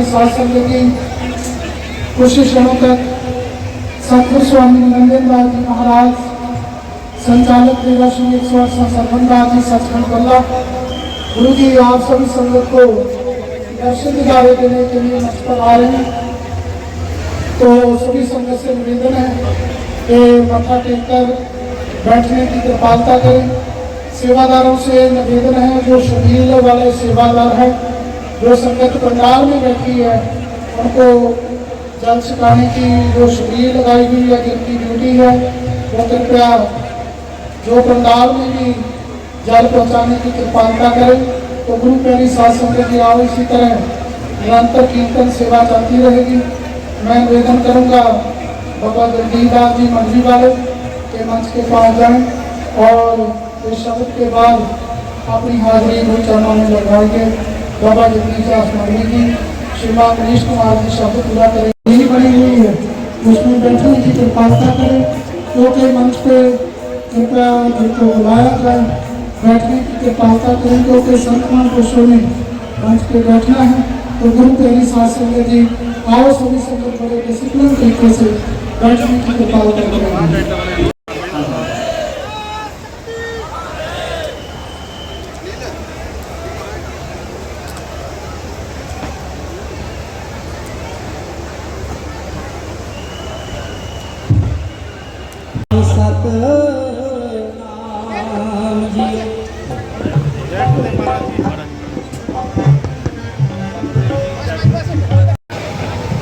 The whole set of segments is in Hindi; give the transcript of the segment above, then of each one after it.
शासन की कुछ क्षणों तक सतगुरु स्वामी नंदन दास जी महाराज, संचालक देवा श्री 108 सरपंच दास जी सचखंड बल्ला, गुरु जी आप सभी संगत को दर्शन दिखावे देने के लिए मंच पर आ रहे हैं। तो सभी संगत से निवेदन है कि मत्था टेककर बैठने की कृपालता करें। सेवादारों से निवेदन है, जो शबील वाले सेवादार हैं, जो संगत पंडाल में बैठी है, उनको जल छिपाने की जो शबील लगाई हुई है, जिनकी ड्यूटी है, वो कृपया जो पंडाल में भी जल पहुंचाने की कृपालता करें। तो गुरु प्यारी साध संगत की आओ, इसी तरह निरंतर कीर्तन सेवा चलती रहेगी। मैं निवेदन करूंगा बाबा जगदीश दास जी मंडी वाले के मंच के पास जाएं और इस शब्द के बाद अपनी हाजिरी गुरु चरणों में लगवाएंगे। बाबा जगदीश दास मंडी जी श्रीमान मनीष कुमार जी शब्द पूरा करें। यही बनी हुई है, उसमें बैठने की कृपालता करें, क्योंकि मंच पे कृपया जिनको बुलाया जाए बैठने की कृपालता करें, क्योंकि संतमान पुरुषों ने मंच पे बैठना है। तो गुरु प्यारी साध संगत जी आओ, सभी संगत बड़े डिसिप्लिन तरीके से बैठने की कृपालता करें।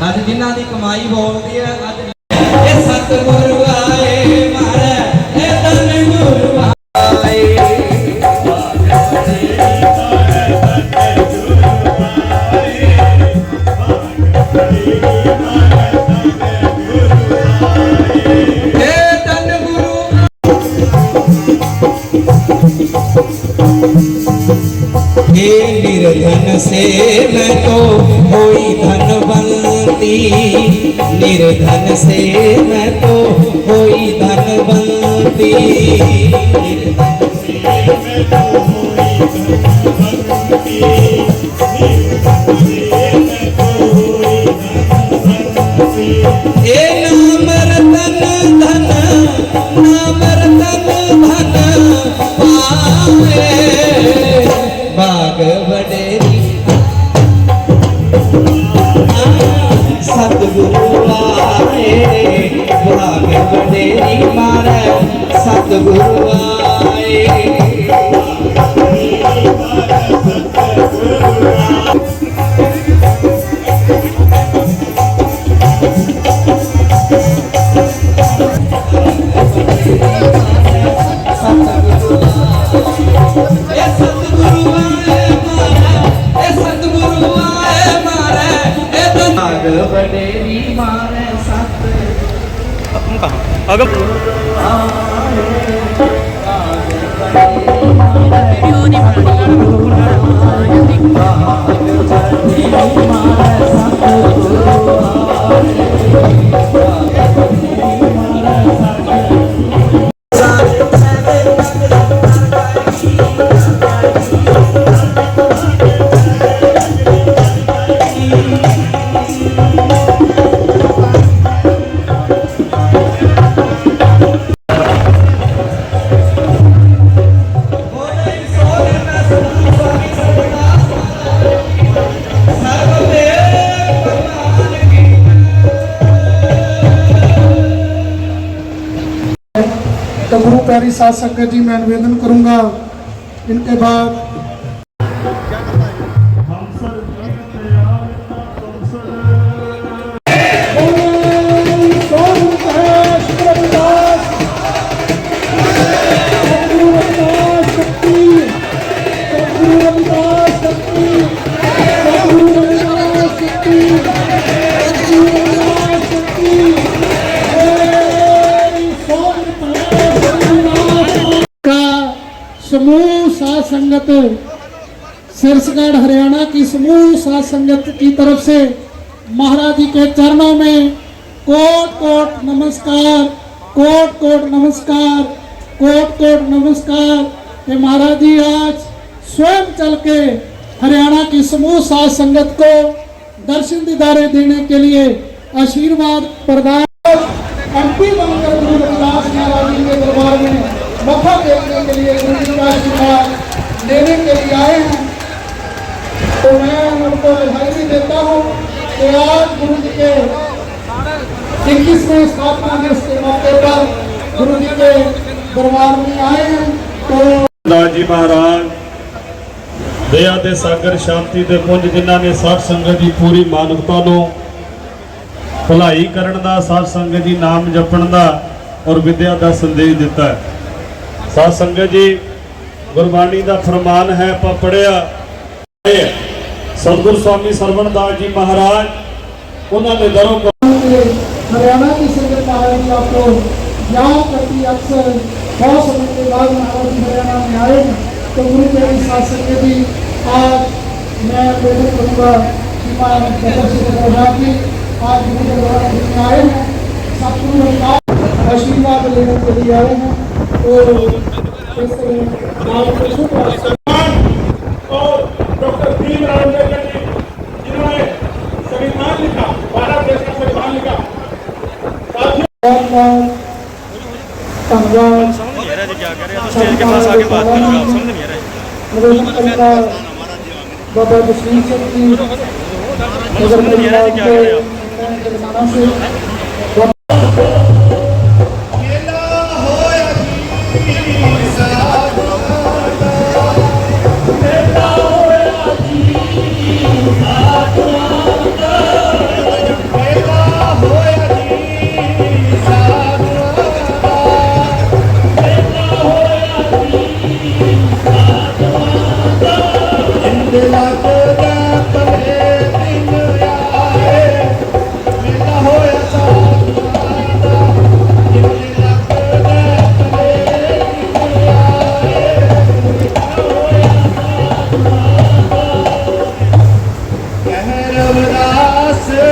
अज जिन्हां दी कमाई बोलदी है, अज सतगुरु आए मारे धन गुरु आए। निर्धन से मैं तो होई धनवंती, निर्धन से मैं तो होई धनवंती, निर्धन से मैं तो होई धनवंती, निर्धन से मैं तो होई धनवंती। ए नाम रतन धन, नाम रतन धन पावे बाग बडेरी। सतगुरु आए बाग बडेरी मारे, सतगुरु आए। बडेरी मारे सत अगम भाग बड़े मारे सतगुरु आए भाग बड़े मारे सतगुरु तो गुरु प्यारी साध संगत जी मैं निवेदन करूंगा इनके बाद समूह साध संगत सिरसगढ़ हरियाणा की समूह साध संगत की तरफ से महाराज जी के चरणों में कोट कोट नमस्कार, कोट कोट नमस्कार, कोट कोट नमस्कार। कि महाराज जी आज स्वयं चल के हरियाणा की समूह साध संगत को दर्शन दीदारे देने के लिए आशीर्वाद प्रदान एमपी बनकर गुरु रविदास महाराज जी के दरबार में मौका देखने के लिए गुरु जी का आशीर्वाद लेने के लिए आए हैं। तो मैं उनको बधाई भी देता हूँ कि आज गुरु जी के 21वें स्थापना दिवस के मौके पर गुरु जी के दरबार में आए हैं। तो दास जी महाराज दया दे सागर शांति दे पुंज जिन्हां ने साध संगत की पूरी मानवता नूं भलाई करन दा साध संगत जी नाम जपण दा और विद्या का संदेश दिता है। साध संगत जी गुरबाणी का फरमान है आप पढ़िया सतगुरु स्वामी सरवण दास जी महाराज उन्होंने दरों को हरियाणा की संगत महाराज जी आपको याद करती अक्सर बहुत समय के बाद महाराज जी हरियाणा में आए हैं। तो गुरु प्यारी साध संगत जी आज मैं निवेदन करूँगा कि जी आज गुरु के दरबार में आए हैं, सतगुरु का आशीर्वाद लेने के लिए आए हैं। तो इस और डॉक्टर भीमराव अम्बेडकर जी जिन्होंने संविधान लिखा, भारत देश का संविधान लिखा। धन्यवाद बाबा जसवीर सिंह जी नगर परिषद के तेलंगाना से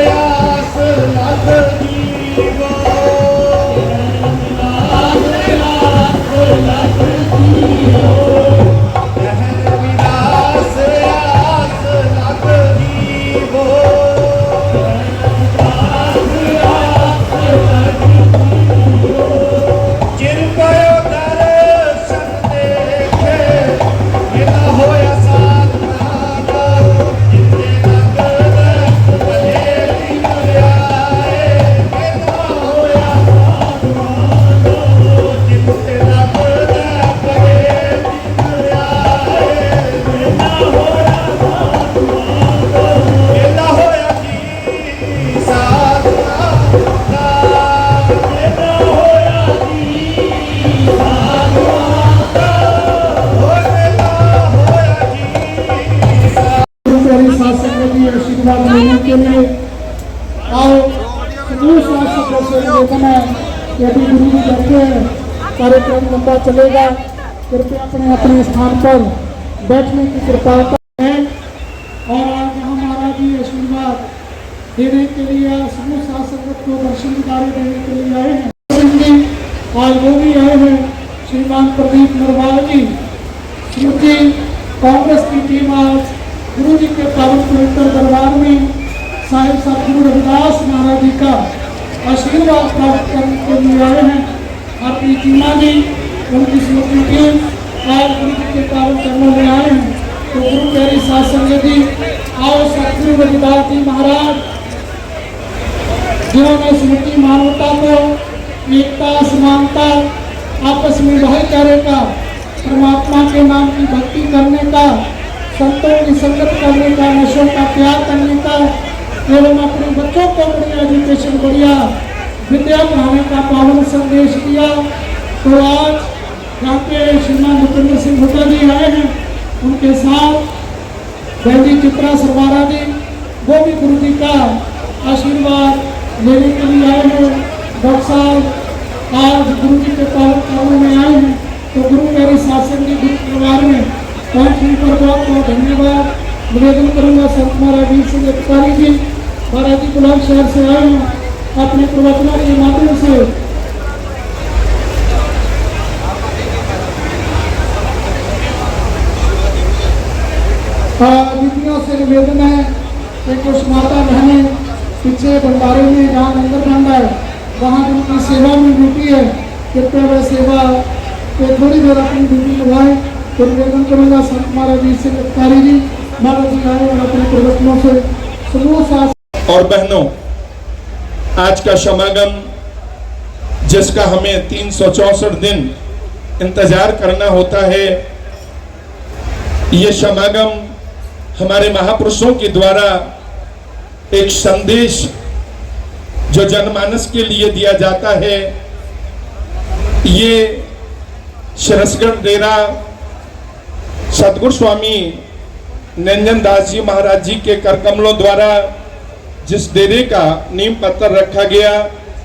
आशीर्वाद लेने के लिए आओ समूह शासकों से निवेदन है कि अभी गुरु जी बैठे हैं, कार्यक्रम लंबा चलेगा, कृपया अपने अपने स्थान पर बैठने की कृपा है। और आज यहाँ महाराज जी आशीर्वाद देने के लिए समूह साथ संगत को दर्शन दिखाने देने के लिए आए हैं। आज वो भी आए हैं श्रीमान प्रदीप नरवाल जी। श्रीमती कांग्रेस की टीम आज गुरु जी के पावन पवित्र दरबार में साहिब सतगुरु रविदास महाराज जी का आशीर्वाद प्राप्त करने के लिए आए हैं। अपनी टीमा जी उनकी स्मृति टीम आज गुरु जी के पावन चरणों में आए हैं। तो गुरु प्यारी साध संगत जी, आओ सतगुरु रविदास जी महाराज जिन्होंने स्मृति मानवता को एकता समानता आपस में भाईचारे का परमात्मा के नाम की भक्ति करने का संतों की संगत करने का नशों का त्याग करने का एवं अपने बच्चों को बढ़िया एजुकेशन बढ़िया विद्या पढ़ाने का पावन संदेश दिया। तो आज यहाँ पे श्रीमान भूपेंद्र सिंह भुट्टा जी आए हैं, उनके साथ बहन चित्रा सरवारा जी वो भी गुरु जी का आशीर्वाद लेने के लिए आए हैं। डॉक्टर साहब आज गुरु जी के पावन चरणों में आए हैं। तो गुरु मेरे शासन के गुरु परिवार में पहुंचने पर बहुत बहुत धन्यवाद निवेदन करूंगा। संत महाराज वीर सिंह अधिकारी जी महाराज जी बुलंदशहर से आए हैं अपने प्रवचनों के माध्यम से दीदियों से निवेदन है कि कुछ माता बहनें पीछे भंडारे में जहाँ लंगर बन रहा है वहाँ उनकी सेवा में ड्यूटी है, कृपया वह सेवा पे थोड़ी देर अपनी ड्यूटी लगाएं। तो निवेदन करूँगा संत महाराज जी से अधिकारी जी महाराज जी आए और अपने प्रवचनों से समूह साथ। और बहनों, आज का समागम जिसका हमें 364 दिन इंतजार करना होता है, ये समागम हमारे महापुरुषों के द्वारा एक संदेश जो जनमानस के लिए दिया जाता है। ये शिरसगढ़ डेरा सतगुरु स्वामी निरंजन दास जी महाराज जी के करकमलों द्वारा जिस डेरे का नींव पत्थर रखा गया,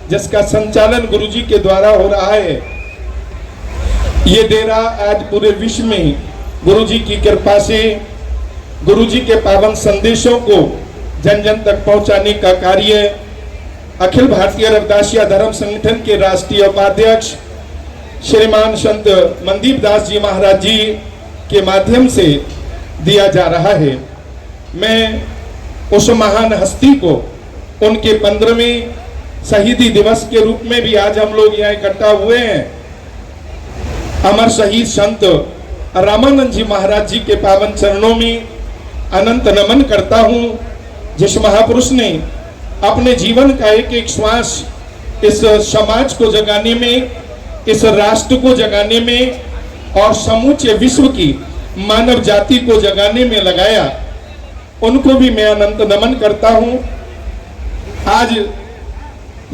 जिसका संचालन गुरु जी के द्वारा हो रहा है, ये डेरा आज पूरे विश्व में गुरु जी की कृपा से गुरु जी के पावन संदेशों को जन जन तक पहुंचाने का कार्य अखिल भारतीय रविदासिया धर्म संगठन के राष्ट्रीय उपाध्यक्ष श्रीमान संत मनदीप दास जी महाराज जी के माध्यम से दिया जा रहा है। मैं उस महान हस्ती को उनके 15वें शहीदी दिवस के रूप में भी आज हम लोग यहाँ इकट्ठा हुए हैं। अमर शहीद संत रामानंद जी महाराज जी के पावन चरणों में अनंत नमन करता हूँ, जिस महापुरुष ने अपने जीवन का एक एक श्वास इस समाज को जगाने में, इस राष्ट्र को जगाने में और समूचे विश्व की मानव जाति को जगाने में लगाया, उनको भी मैं अनंत नमन करता हूं। आज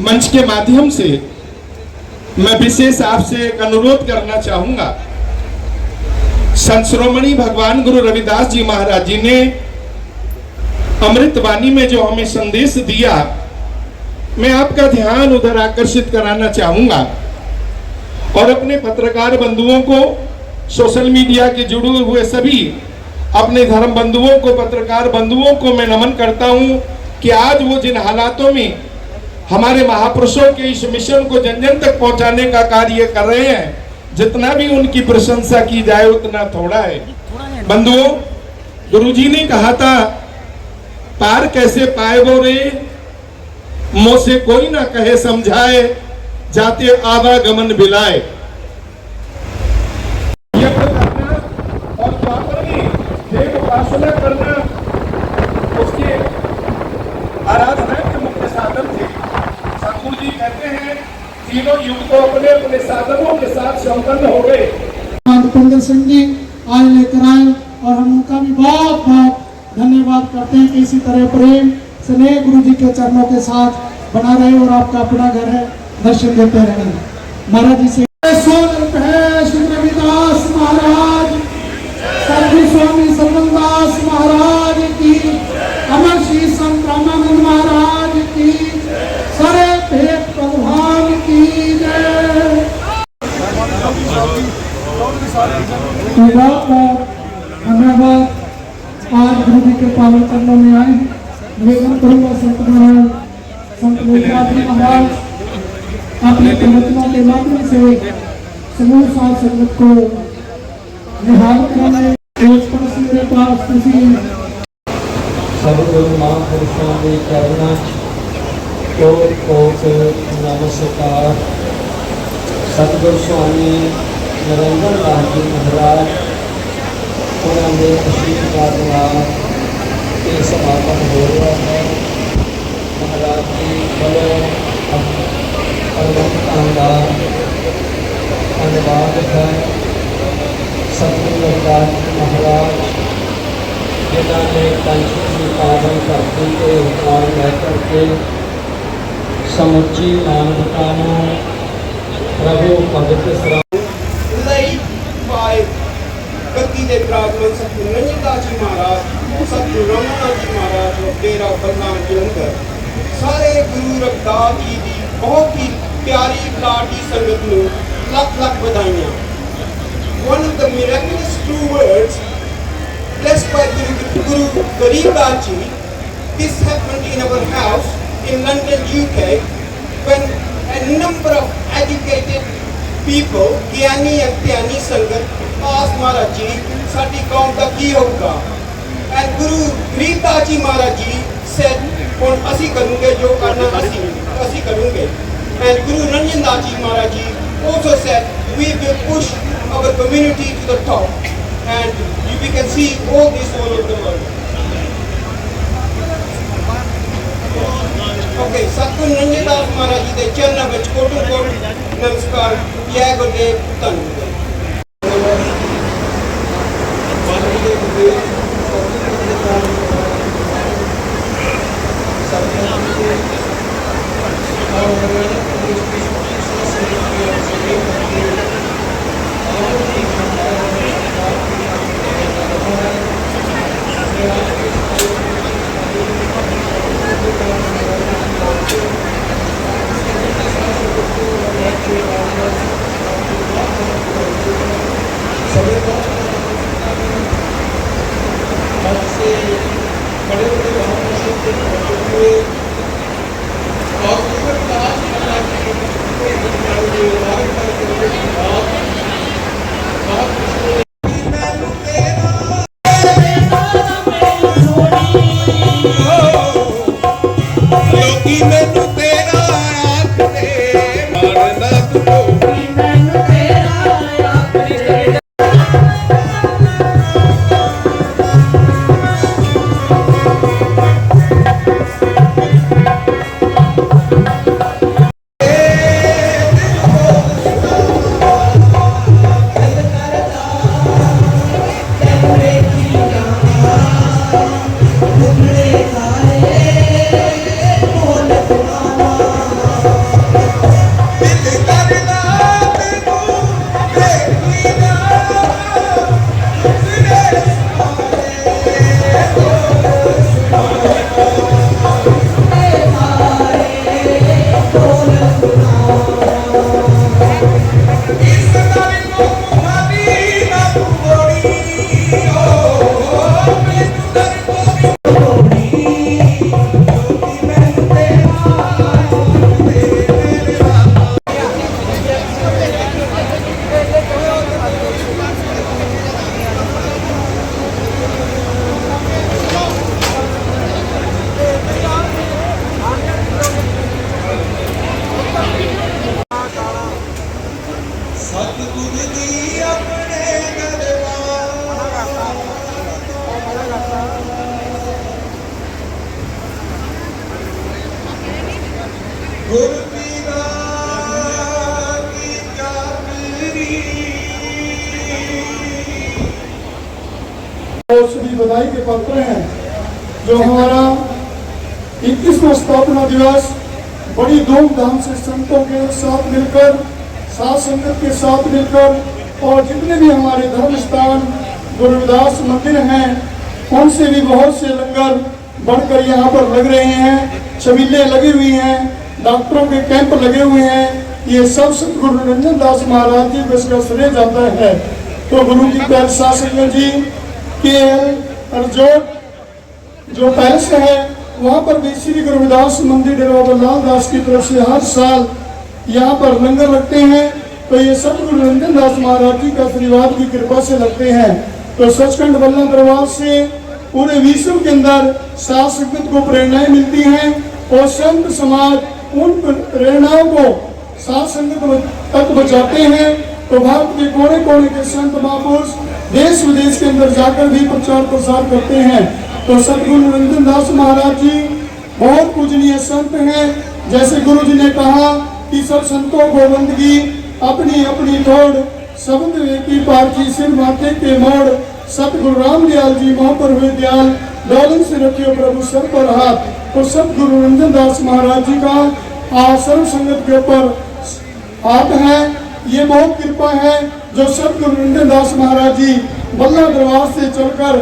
मंच के माध्यम से मैं विशेष आपसे एक अनुरोध करना चाहूंगा। संत शिरोमणि भगवान गुरु रविदास जी महाराज जी ने अमृत वाणी में जो हमें संदेश दिया, मैं आपका ध्यान उधर आकर्षित कराना चाहूंगा और अपने पत्रकार बंधुओं को, सोशल मीडिया के जुड़े हुए सभी अपने धर्म बंधुओं को, पत्रकार बंधुओं को मैं नमन करता हूं कि आज वो जिन हालातों में हमारे महापुरुषों के इस मिशन को जन जन तक पहुंचाने का कार्य कर रहे हैं, जितना भी उनकी प्रशंसा की जाए उतना थोड़ा है। बंधुओं, गुरुजी ने कहा था, पार कैसे पाए वो रे, मुँह से कोई ना कहे समझाए, जाते आवागमन बिलाए। और द्वापर में देव उपासना करना उसके आराधना के मुख्य साधन थे। सतगुरु जी कहते हैं तीनों युग तो अपने अपने साधनों के साथ संपन्न हो गए। भूपेंद्र सिंह जी आज लेकर आए और हम उनका भी बहुत बहुत धन्यवाद करते हैं कि इसी तरह प्रेम स्नेह गुरु जी के चरणों के साथ बना रहे और आपका अपना घर है, दर्शन देते रहे। महाराज जी से श्री रविदास महाराज, सतगुरु स्वामी सरवनदास महाराज की, अमर श्री संत रामानंद महाराज की, सारे भेद भगवान की जय। बहुत बहुत धन्यवाद। आज गुरु जी के पावन मेघन भैया संत महाराज संत मेघनाथ जी महाराज अपने प्रवचनों के माध्यम से समूह साथ संगत को निहाल करने मेरे पास किसी सतगुरु महापुरुषों के चरणों कोट नमस्कार। सतगुरु स्वामी नरेंद्र दास जी महाराज उन्होंने आशीर्वाद नाल ये समापन हो रहा है। महाराज जी बड़े प्रबंधकों का धन्यवाद है। सतगुरु रविदास जी महाराज जिन्होंने पंचमी की पावन धरती के उतार लेकर के समुची मानवता प्रभु भगत सरा led by ਗੱਦੀ ਦੇ ਪ੍ਰਾਗਮਨ ਸਤਿਗੁਰੂ ਨੰਨਦਾਸ ਜੀ ਮਹਾਰਾਜ, ਸਤਿਗੁਰੂ ਰਾਮਦਾਸ ਜੀ ਮਹਾਰਾਜ ਔਰ ਡੇਰਾ ਬਲਰਾਮ ਜਲੰਧਰ, ਸਾਰੇ ਗੁਰੂ ਰਵਿਦਾਸ ਜੀ ਦੀ ਬਹੁਤ ਹੀ ਪਿਆਰੀ ਲਾਡੀ ਸੰਗਤ ਨੂੰ ਲੱਖ ਲੱਖ ਵਧਾਈਆਂ। One of the miraculous true words blessed by Guru Garib Das Ji, this happened in our house in London, UK, when a number of educated people, Gyani and Tyani Sangat, asked Maharaj Ji, Sati Kaum ka ki hoga? And Guru Garib Das Ji Maharaj Ji said, "Kon asi karunge jo karna asi karunge." And Guru Ranjan Das Ji Maharaj Ji also said, "We will push our community to the top." And we can see all this all over the world. Okay, Satguru Nandadas Maharaj Ji ਦੇ ਚਰਨਾਂ ਵਿੱਚ ਕੋਟੋ ਕੋਟ ਨਮਸਕਾਰ। ਜੈ ਗੁਰਦੇਵ ਧੰਨਵਾਦ। ਲੋਕੀ ਮੈਨੂੰ ਤੇਰਾ ਆਖਦੇ ਮਾਰਨਾ ਤੂੰ ਸਤਿਗੁਰੂ ਦੀ ਆਪਣੇ ਗੁਰ ਪੀਰਾ ਕੀ ਚਾਦਰੀ सभी बधाई के पात्र हैं। जो हमारा 21वां स्थापना दिवस बड़ी धूमधाम से संतों के साथ मिलकर, साथ संगत के साथ मिलकर, और जितने भी हमारे धर्म स्थान गुरु रविदास मंदिर हैं उनसे भी बहुत से लंगर बढ़कर यहाँ पर लग रहे हैं, छबीलें लगी हुई हैं, डॉक्टरों के कैंप लगे हुए हैं। ये सब गुरु रंजन दास महाराज जी को इसका श्रेय जाता है। तो गुरु जी प्यारे साथ संगत जी के जो पैलेस है वहाँ पर भी श्री गुरु रविदास मंदिर डेरा बाबा लाल दास की तरफ से हर साल यहाँ पर लंगर लगते हैं। तो ये सतगुरु रंजन दास महाराज जी का आशीर्वाद की कृपा से लगते हैं। तो सचखंड बल्ला दरबार से पूरे विश्व के अंदर साध संगत को प्रेरणाएं मिलती हैं और संत समाज उन प्रेरणाओं को साध संगत तक बचाते हैं। तो भारत के कोने कोने के संत महापुरुष देश विदेश के अंदर जाकर भी प्रचार प्रसार करते हैं। तो सतगुरु रंजन दास महाराज जी बहुत पूजनीय संत हैं। जैसे गुरु जी ने कहा कि सब संतों को बंदगी अपनी अपनी तोड़, शब्द की पारखी सिर माथे के मोड़, सतगुरु रामदयाल जी मोह पर हुए दयाल, डोलन से रखियो प्रभु सर पर हाथ। तो सतगुरु रंजन दास महाराज जी का सर्व संगत के ऊपर हाथ है। ये बहुत कृपा है जो सतगुरु रंजन दास महाराज जी बल्ला दरबार से चलकर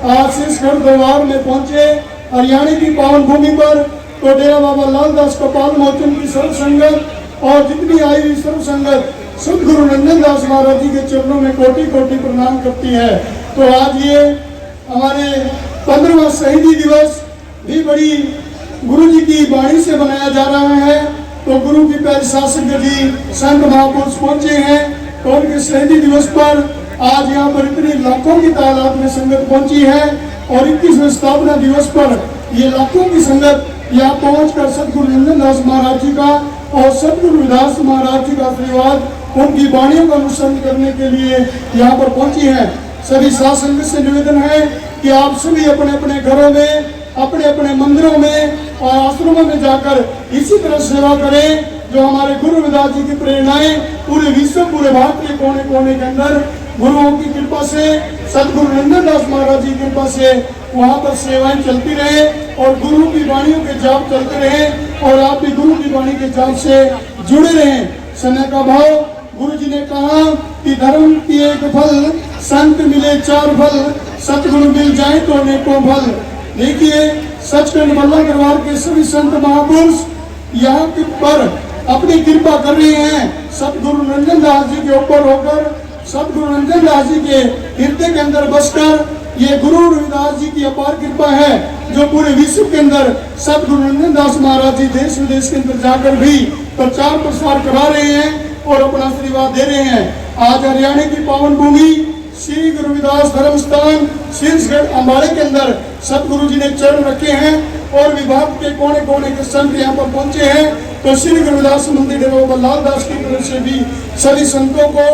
आज शीशगढ़ दरबार में पहुंचे, हरियाणा की पावन भूमि पर। तो डेरा बाबा लाल दास कपाल मोचन की सर्व संगत और जितनी आई हुई सर्व संगत सतगुरु रंजन दास महाराज जी के चरणों में कोटि कोटि प्रणाम करती है। तो आज ये हमारे 15वां शहीदी दिवस भी बड़ी गुरु जी की वाणी से बनाया जा रहा है। तो गुरु की प्यारे शासक जी संत महापुरुष पहुंचे हैं। तो उनके शहीदी दिवस पर आज यहाँ पर इतनी लाखों की तादाद में संगत पहुंची है और 21वें स्थापना दिवस पर ये लाखों की संगत यहाँ पहुंचकर सतगुरु रंजन दास महाराज जी का और सतगुरु रविदास महाराज जी का आशीर्वाद उनकी वाणियों का अनुसरण करने के लिए यहाँ पर पहुंची है। सभी साध संगत से निवेदन है कि आप सभी अपने अपने घरों में, अपने अपने मंदिरों में और आश्रमों में जाकर इसी तरह सेवा करें जो हमारे गुरु रविदास जी की प्रेरणाएं पूरे विश्व, पूरे भारत के कोने कोने के अंदर गुरुओं की कृपा से, सतगुरु रंजन दास महाराज जी की कृपा से वहाँ पर सेवाएं चलती रहे और गुरु की वाणियों के जाप चलते रहे और आप भी गुरु की वाणी के जाप से जुड़े रहें। समय का भाव, गुरु जी ने कहा कि धर्म की एक फल, संत मिले 4 फल, सतगुरु मिल जाए तो अनेकों फल। देखिए सचखंड बल्ला दरबार के सभी संत महापुरुष यहाँ पर अपनी कृपा कर रहे हैं। सतगुरु रंजन दास जी के ऊपर होकर, सतगुरु रंजन दास जी के हृदय के अंदर बसकर, ये गुरु रविदास जी की अपार कृपा है जो पूरे विश्व के अंदर सतगुरु रंजन दास महाराज जी देश विदेश के अंदर जाकर भी प्रचार प्रसार करा रहे हैं और अपना आशीर्वाद दे रहे हैं। आज हरियाणा की पावन भूमि श्री गुरु रविदास धर्म स्थान शीशगढ़ अम्बाड़े के अंदर सतगुरु जी ने चरण रखे हैं और विभाग के कोने कोने के संत यहाँ पर पहुंचे हैं। तो श्री गुरु रविदास मंदिर डेरा बाबा लाल दास की तरफ से भी सभी संतों को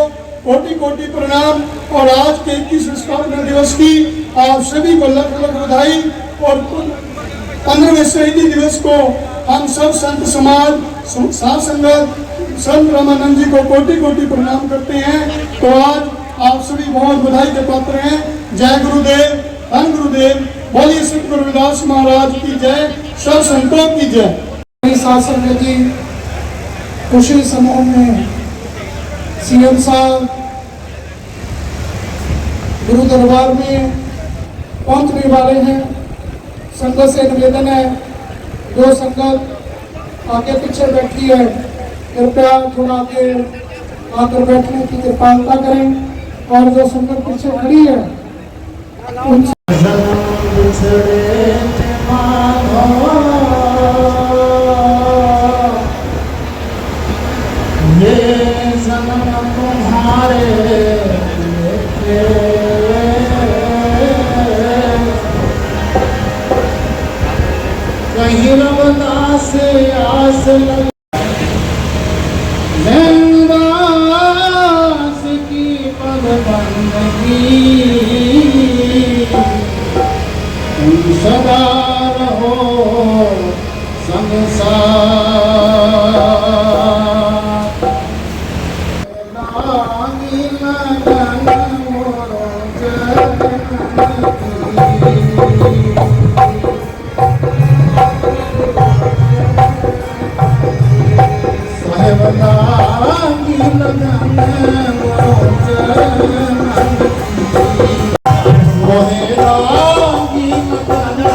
कोटि कोटि प्रणाम और आज के 21वें स्थापना दिवस की आप सभी को लख लख बधाई और 15वें शहीदी दिवस को हम सब संत समाज, साध संगत, संत रामानंद जी को कोटि कोटि प्रणाम करते हैं। तो आज आप सभी बहुत बधाई के पात्र हैं। जय गुरुदेव, धन गुरुदेव, बोलिए सतगुरु रविदास महाराज की जय, सब संतों की जय। साध संगत जी खुशी समूह में सीएम साहब गुरु दरबार में पहुंचने वाले हैं। संगत से निवेदन है, जो संगत आगे पीछे बैठी है कृपया थोड़ा आगे आकर बैठने की कृपालता करें और जो संगत पीछे खड़ी है उनसे कहीं रमदा से आस लग की पग बंदगी तुम सदा रहो संसार लागी लगन मोरो लागी लगन मोहे लागी लगन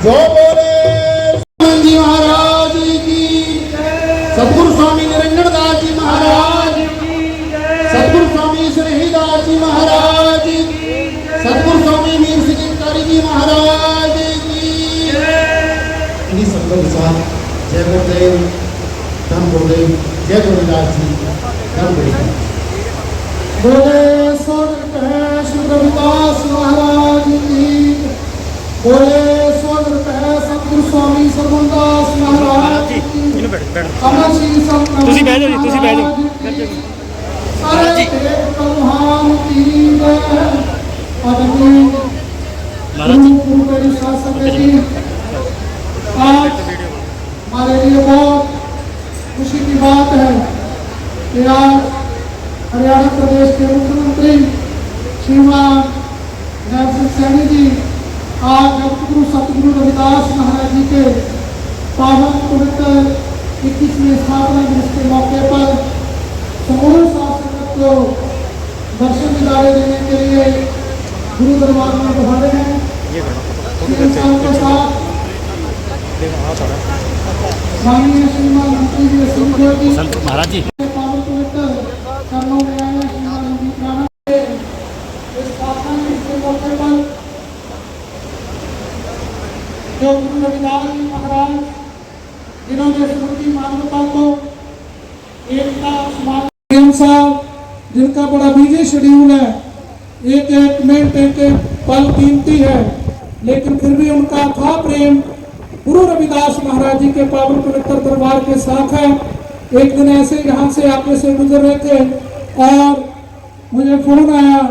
जो बोले हनुमान जी महाराज की सतगुरु स्वामी निरंजन दास जी महाराज की सतगुरु स्वामी शहीदास जी महाराज की सतगुरु स्वामी वीर सिंहकारी जी महाराज की इन्हीं संकल्प के साथ जय गुरुदेव धन गुरुदेव जय गुरुदास जी धन गुरुदेव बोले स्वर्ग श्री रविदास महाराज की बोले स्वर्ग सतगुरु स्वामी सरवनदास महाराज की अमर श्री संत ਤੁਸੀਂ ਬਹਿ ਜਾਓ ਜੀ, ਤੁਸੀਂ ਬਹਿ ਜਾਓ। सारे महान की आदरणीय गुरु मेरी शासन जी आज हमारे लिए बहुत खुशी की बात है कि आज हरियाणा प्रदेश के मुख्यमंत्री श्रीमान नैब सिंह सैनी जी आज जगतगुरु सतगुरु रविदास महाराज जी के पावन पवित्र 21वें स्थापना दिवस के मौके पर समूह शासन को दर्शन दिलाने देने के लिए गुरु दरबार में पधारे हैं। के साथ माननीय श्रीमान मंत्री जी सिंह जी महाराज जी पावन पवित्र चरणों में आए हैं। श्रीमान नवदीप राणा के इस स्थापना दिवस के मौके पर जो गुरु रविदास जी महाराज जिन्होंने स्मृति मानवता को एकता समाज साहब जिनका बड़ा बिजी शेड्यूल है, एक एक मिनट एक एक पल कीमती है, लेकिन फिर भी उनका था प्रेम गुरु रविदास महाराज जी के पावन पवित्र दरबार के साथ है। एक दिन ऐसे यहाँ से आगे से गुजर रहे थे और मुझे फोन आया,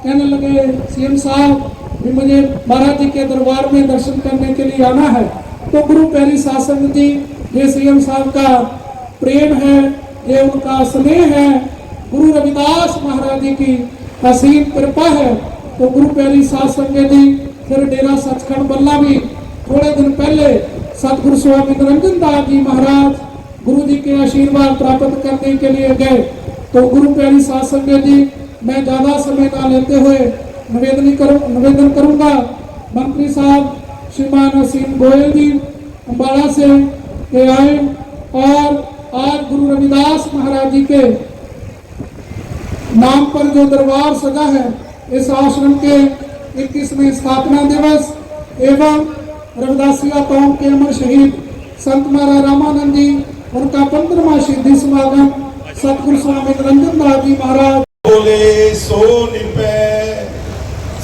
कहने लगे सीएम साहब भी मुझे महाराज जी के दरबार में दर्शन करने के लिए आना है। तो गुरु प्यारी शासन जी, ये सीएम साहब का प्रेम है, ये उनका स्नेह है, गुरु रविदास महाराज जी की असीम कृपा है। तो गुरु प्यारी साध संगत जी फिर डेरा सचखंड बल्ला भी थोड़े दिन पहले सतगुरु स्वामी निरंजन दास जी महाराज गुरु जी के आशीर्वाद प्राप्त करने के लिए गए। तो गुरु प्यारी साध संगत जी, मैं ज्यादा समय ना लेते हुए निवेदन करूंगा मंत्री साहब श्रीमान असीम गोयल जी अम्बाड़ा से के आए और आज गुरु रविदास महाराज जी के नाम पर जो दरबार सजा है, इस आश्रम के 21वें स्थापना दिवस एवं रविदासिया कौम के अमर शहीद संत महाराज रामानंद जी उनका 15वां शहीदी समागम सतगुरु स्वामी निरंजन दास जी महाराज बोले सो निपै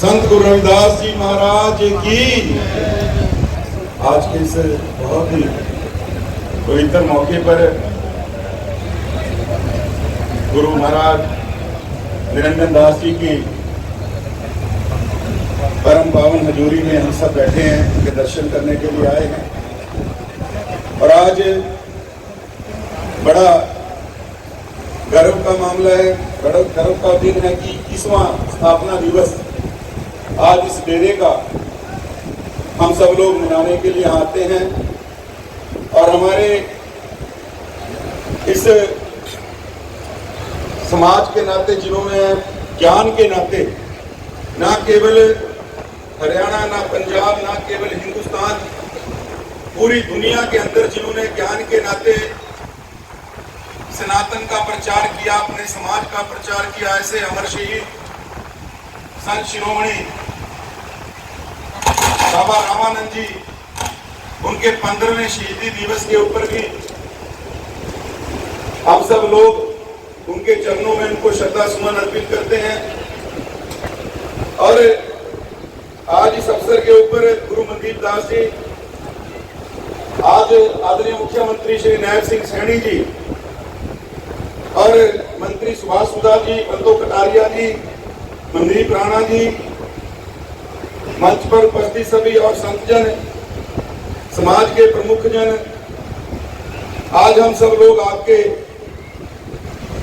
संत गुरु रविदास जी महाराज की। आज के इस बहुत ही पवित्र मौके पर गुरु महाराज निरंजन दास जी की परम पावन हजूरी में हम सब बैठे हैं, उनके दर्शन करने के लिए आए हैं। और आज बड़ा गर्व का मामला है, बड़ा गर्व का दिन है कि 21वां स्थापना दिवस आज इस डेरे का हम सब लोग मनाने के लिए आते हैं। और हमारे इस समाज के नाते, जिन्होंने ज्ञान के नाते ना केवल हरियाणा, ना पंजाब, ना केवल हिंदुस्तान, पूरी दुनिया के अंदर जिन्होंने ज्ञान के नाते सनातन का प्रचार किया, अपने समाज का प्रचार किया, ऐसे अमर शहीद संत शिरोमणि बाबा रामानंद जी, उनके 15वें शहीदी दिवस के ऊपर भी आप सब लोग उनके चरणों में उनको श्रद्धा सुमन अर्पित करते हैं। और आज इस अवसर के ऊपर गुरु मनदीप दास जी, आज आदरणीय मुख्यमंत्री श्री नैब सिंह सैनी जी और मंत्री सुभाष सुधा जी, बंदो कटारिया जी, मनदीप राणा जी, मंच पर उपस्थित सभी और संतजन, समाज के प्रमुख जन, आज हम सब लोग आपके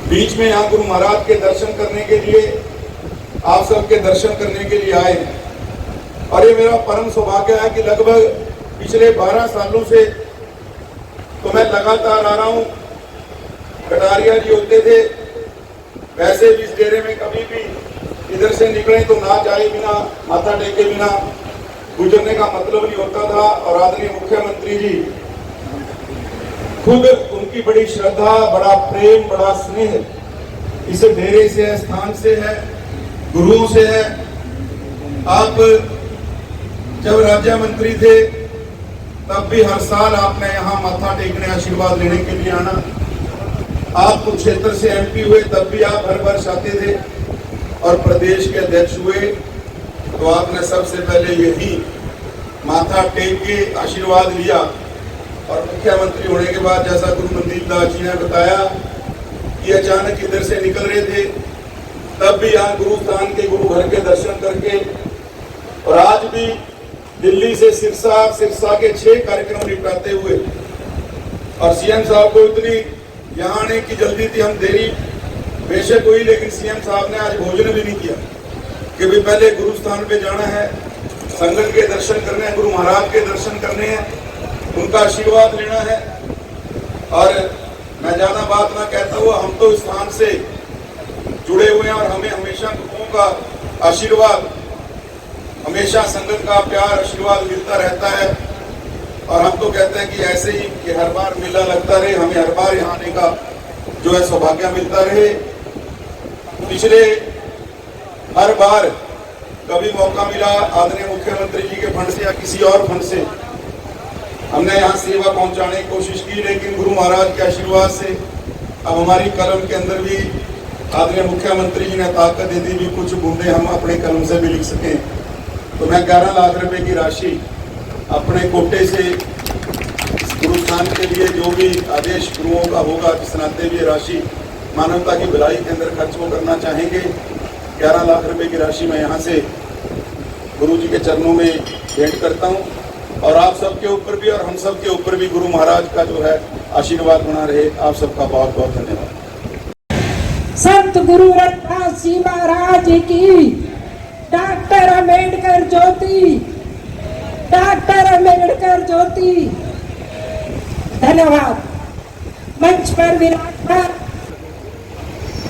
बीच में यहाँ गुरु महाराज के दर्शन करने के लिए, आप सबके दर्शन करने के लिए आए। और ये मेरा परम सौभाग्य है कि लगभग पिछले 12 सालों से तो मैं लगातार आ रहा हूँ। कटारिया जी होते थे, वैसे भी इस डेरे में कभी भी इधर से निकले तो ना जाए बिना, माथा टेके बिना गुजरने का मतलब नहीं होता था। और खुद उनकी बड़ी श्रद्धा, बड़ा प्रेम, बड़ा स्नेह इस डेरे से है, स्थान से है, गुरुओं से है। आप जब राज्य मंत्री थे तब भी हर साल आपने यहाँ माथा टेकने, आशीर्वाद लेने के लिए आना। आप कुरुक्षेत्र से एमपी हुए तब भी आप हर वर्ष आते थे, और प्रदेश के अध्यक्ष हुए तो आपने सबसे पहले यही माथा टेक के आशीर्वाद लिया। और मुख्यमंत्री होने के बाद जैसा गुरु मनदीप दास जी ने बताया कि अचानक इधर से निकल रहे थे, तब भी यहाँ गुरु स्थान के गुरु घर के दर्शन करके, और आज भी दिल्ली से सिरसा के 6 कार्यक्रम निपटाते हुए, और सीएम साहब को इतनी यहाँ आने की जल्दी थी, हम देरी बेशक हुई, लेकिन सीएम साहब ने आज भोजन भी नहीं किया कि भी पहले गुरु स्थान पे जाना है, संगत के दर्शन करने हैं, गुरु महाराज के दर्शन करने हैं, उनका आशीर्वाद लेना है। और मैं ज्यादा बात ना कहता हुआ, हम तो इस स्थान से जुड़े हुए हैं और हमें हमेशा गुरुओं का आशीर्वाद, हमेशा संगत का प्यार, आशीर्वाद मिलता रहता है। और हम तो कहते हैं कि ऐसे ही कि हर बार मेला लगता रहे, हमें हर बार यहाँ आने का जो है सौभाग्य मिलता रहे। पिछले हर बार कभी मौका मिला आदरणीय मुख्यमंत्री जी के फंड से या किसी और फंड से हमने यहाँ सेवा पहुंचाने की कोशिश की, लेकिन गुरु महाराज के आशीर्वाद से अब हमारी कलम के अंदर भी आदरणीय मुख्यमंत्री जी ने ताकत दे दी भी कुछ बूंदे हम अपने कलम से भी लिख सकें। तो मैं 11 लाख रुपए की राशि अपने कोटे से गुरु स्थान के लिए जो भी आदेश गुरुओं का होगा, जिस नाते भी राशि मानवता की भलाई के अंदर खर्च वो करना चाहेंगे, 11 लाख रुपए की राशि मैं यहाँ से गुरु जी के चरणों में भेंट करता हूँ। और आप सबके ऊपर भी और हम सब के ऊपर भी गुरु महाराज का जो है आशीर्वाद बना रहे। आप सबका बहुत बहुत धन्यवाद। संत गुरु रविदास जी महाराज की, डॉक्टर अम्बेडकर ज्योति, डॉक्टर अम्बेडकर ज्योति। धन्यवाद। मंच पर विराजमान,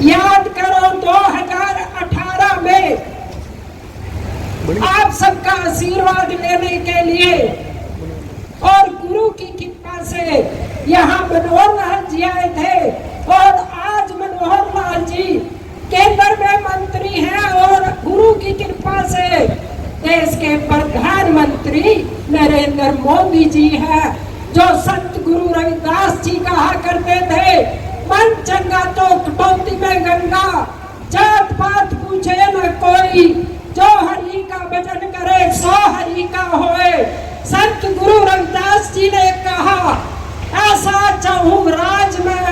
याद करो 2018 में आप सबका आशीर्वाद लेने के लिए और गुरु की कृपा से यहाँ मनोहर लाल जी आए थे, और आज मनोहर लाल जी केंद्र में मंत्री हैं और गुरु की कृपा से देश के प्रधानमंत्री नरेंद्र मोदी जी हैं, जो संत गुरु रविदास जी कहा करते थे, मन चंगा तो कटौती में गंगा, जात पात पूछे न कोई, जो हरि का भजन करे सो हरि का होए। संत गुरु रविदास जी ने कहा, ऐसा चाहूं राज में,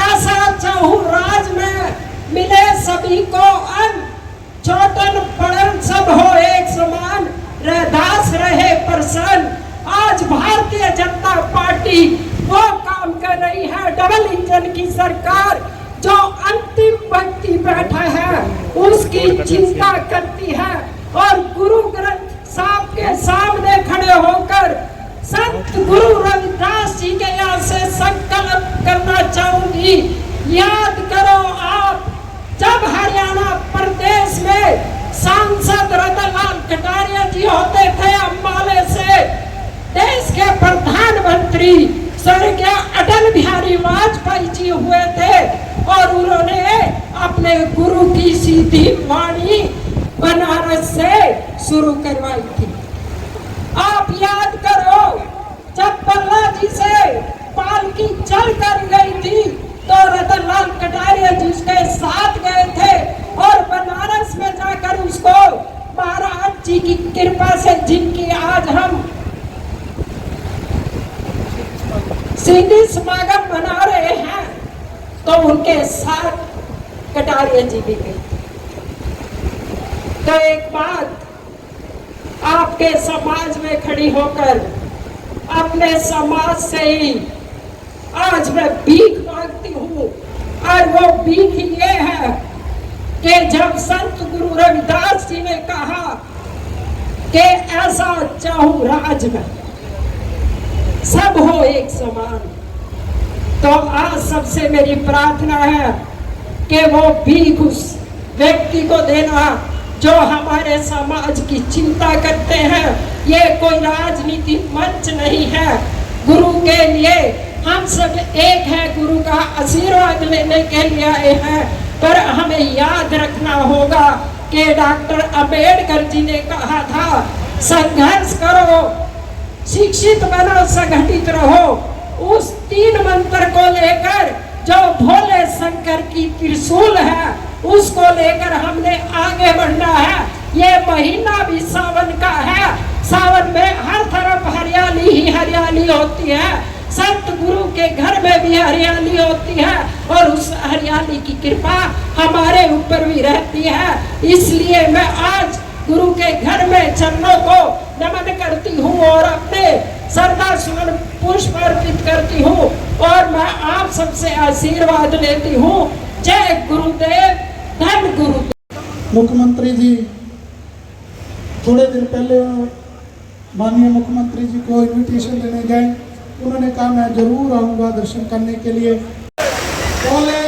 ऐसा चाहूं राज में, मिले सभी को अन्न, छोटन बड़न सब हो एक समान, रैदास रहे प्रसन्न। आज भारतीय जनता पार्टी वो काम कर रही है, डबल इंजन की सरकार, जो अंतिम व्यक्ति बैठा है उसकी चिंता करती है, और गुरु ग्रंथ साहब के सामने खड़े होकर संत गुरु रविदास जी के यहाँ से संकल्प करना चाहूंगी। याद करो आप, जब हरियाणा प्रदेश में सांसद रतनलाल कटारिया जी होते थे अम्बाले से, देश के प्रधानमंत्री स्वर्गीय अटल बिहारी वाजपेयी जी हुए थे, और उन्होंने अपने गुरु की सीधी वाणी बनारस से शुरू करवाई थी। आप याद करो, जब पल्ला जी से पालकी चल कर गई थी तो रतनलाल कटारिया जी उसके साथ गए थे, और बनारस में जाकर उसको महाराज जी की कृपा से, जिनकी आज हम सीधी समागम मना रहे हैं, तो उनके साथ कटारिया जी भी गए। तो एक बात आपके समाज में खड़ी होकर, अपने समाज से ही आज मैं भीख मांगती हूँ, और वो भीख ये है कि जब संत गुरु रविदास जी ने कहा कि ऐसा चाहूं राज में, सब हो एक समान, तो आज सबसे मेरी प्रार्थना है कि वो भीख उस व्यक्ति को देना जो हमारे समाज की चिंता करते हैं। ये कोई राजनीतिक मंच नहीं है। गुरु के लिए हम सब एक है, गुरु का आशीर्वाद लेने के लिए आए हैं। पर हमें याद रखना होगा कि डॉक्टर अंबेडकर जी ने कहा था, संघर्ष करो, शिक्षित बनो, संगठित रहो। उस 3 मंत्र को लेकर जो भोले शंकर की त्रिशूल है, उसको लेकर हमने आगे बढ़ना है। ये महीना भी सावन का है। सावन में हर तरफ हरियाली ही हरियाली होती है। संत गुरु के घर में भी हरियाली होती है और उस हरियाली की कृपा हमारे ऊपर भी रहती है। इसलिए मैं आज गुरु के घर में चरणों को नमन करती हूँ और अपने श्रद्धा सुमन पुष्प अर्पित करती हूँ और मैं आप सबसे आशीर्वाद लेती हूँ। जय गुरुदेव, धन गुरुदेव। मुख्यमंत्री जी थोड़े दिन पहले माननीय मुख्यमंत्री जी को इनविटेशन देने गए। उन्होंने कहा मैं जरूर आऊँगा दर्शन करने के लिए। बोले